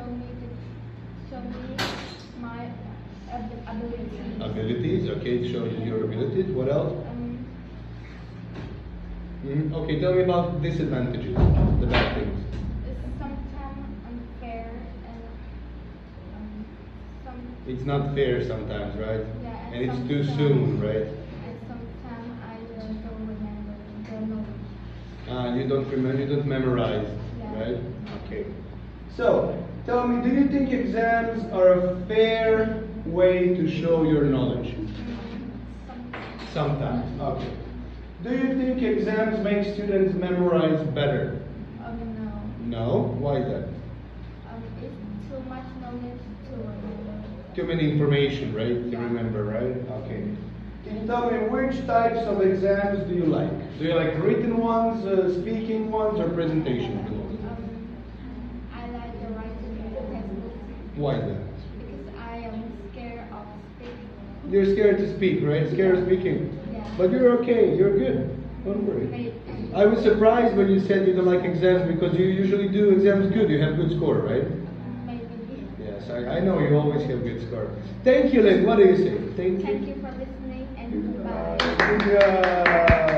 show me my abilities. Abilities, okay, it shows you your abilities. What else? Okay, tell me about disadvantages, the bad things. It's sometimes unfair and it's not fair sometimes, right? Yeah, and it's too soon, right? And sometimes I don't remember the knowledge. You don't remember, you don't memorize, Yeah. right? Okay. So, tell me, do you think exams are a fair way to show your knowledge? Sometimes. Okay. Do you think exams make students memorize better? No. No? Why is that? It's too much knowledge to remember. Too many information, right? To remember, right? Okay. Can you tell me which types of exams do you like? Do you like written ones, speaking ones, or presentation ones? I like the writing textbooks. Why is that? Because I am scared of speaking. You're scared to speak, right? Scared of speaking. Yeah. But you're okay. You're good. Don't worry. Maybe. I was surprised when you said you don't like exams because you usually do exams good. You have good score, right? Maybe. Yes, I know you always have good score. Thank you, Lynn. What do you say? Thank you for listening and goodbye. Good job.